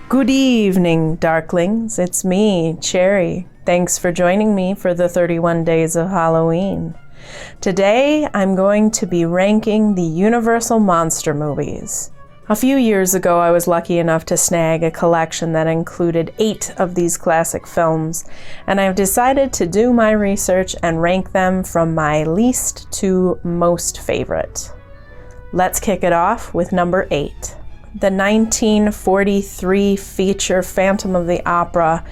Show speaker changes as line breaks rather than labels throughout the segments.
Good evening, Darklings. It's me, Cherry. Thanks for joining me for the 31 Days of Halloween. Today, I'm going to be ranking the Universal Monster movies. A few years ago, I was lucky enough to snag a collection that included 8 of these classic films, and I've decided to do my research and rank them from my least to most favorite. Let's kick it off with number 8. The 1943 feature Phantom of the Opera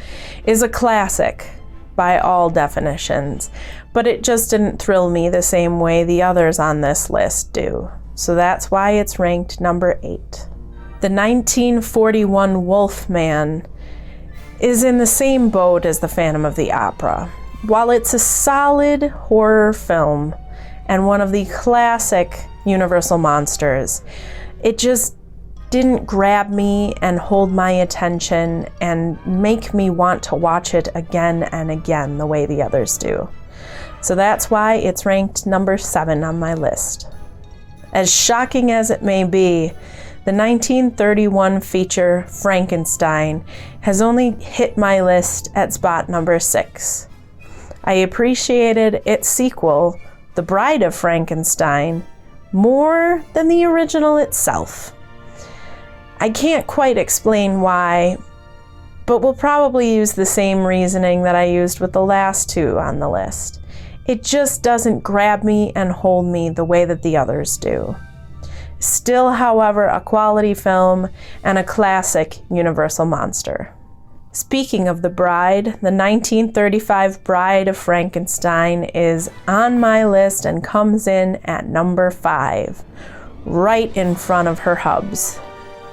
is a classic by all definitions, but it just didn't thrill me the same way the others on this list do. So that's why it's ranked number 8. The 1941 Wolfman is in the same boat as the Phantom of the Opera. While it's a solid horror film and one of the classic Universal monsters, it just didn't grab me and hold my attention and make me want to watch it again and again the way the others do. So that's why it's ranked number 7 on my list. As shocking as it may be, the 1931 feature Frankenstein has only hit my list at spot number 6. I appreciated its sequel, The Bride of Frankenstein, more than the original itself. I can't quite explain why, but we'll probably use the same reasoning that I used with the last 2 on the list. It just doesn't grab me and hold me the way that the others do. Still, however, a quality film and a classic Universal monster. Speaking of The Bride, the 1935 Bride of Frankenstein is on my list and comes in at number 5, right in front of her hubs.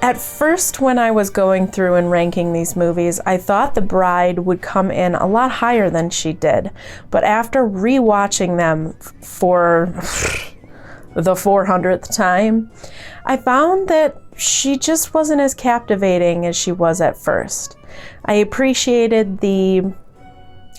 At first, when I was going through and ranking these movies, I thought The Bride would come in a lot higher than she did. But after rewatching them for the 400th time, I found that she just wasn't as captivating as she was at first. I appreciated the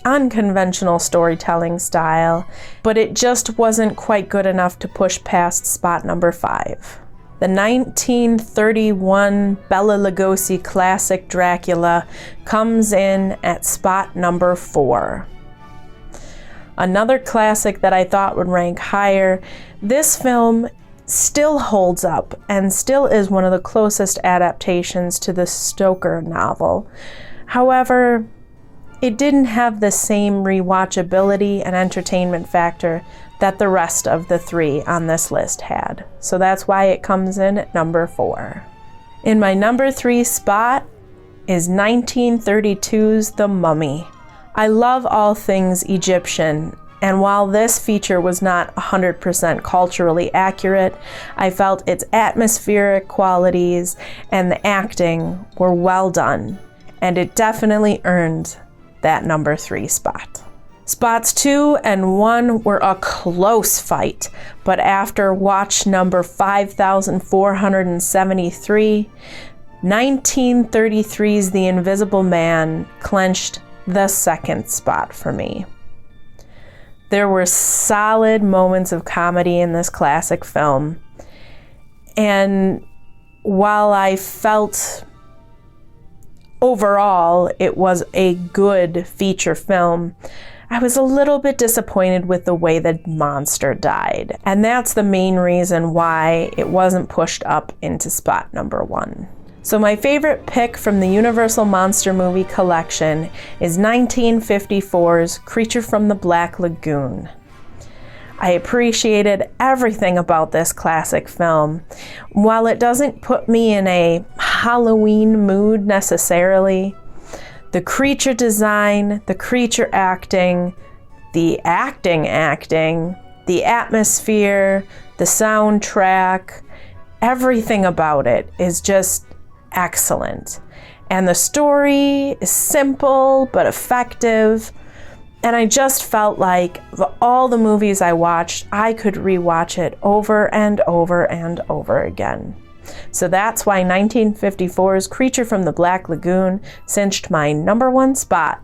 unconventional storytelling style, but it just wasn't quite good enough to push past spot number 5. The 1931 Bela Lugosi classic Dracula comes in at spot number 4. Another classic that I thought would rank higher, this film still holds up and still is one of the closest adaptations to the Stoker novel. However, it didn't have the same rewatchability and entertainment factor that the rest of the 3 on this list had. So that's why it comes in at number 4. In my number 3 spot is 1932's The Mummy. I love all things Egyptian, and while this feature was not 100% culturally accurate, I felt its atmospheric qualities and the acting were well done, and it definitely earned that number 3 spot. Spots 2 and 1 were a close fight, but after watch number 5,473, 1933's The Invisible Man clinched the 2nd spot for me. There were solid moments of comedy in this classic film, and while I felt overall it was a good feature film, I was a little bit disappointed with the way the monster died, and that's the main reason why it wasn't pushed up into spot number 1. So my favorite pick from the Universal Monster movie collection is 1954's Creature from the Black Lagoon. I appreciated everything about this classic film. While it doesn't put me in a Halloween mood necessarily, the creature design, the creature acting, the acting, the atmosphere, the soundtrack, everything about it is just excellent. And the story is simple but effective. And I just felt like of all the movies I watched, I could rewatch it over and over and over again. So that's why 1954's Creature from the Black Lagoon cinched my number 1 spot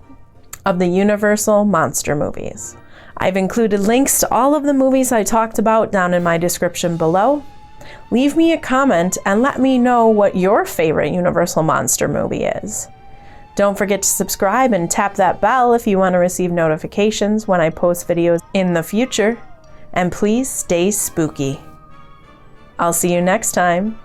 of the Universal Monster movies. I've included links to all of the movies I talked about down in my description below. Leave me a comment and let me know what your favorite Universal Monster movie is. Don't forget to subscribe and tap that bell if you want to receive notifications when I post videos in the future. And please stay spooky. I'll see you next time.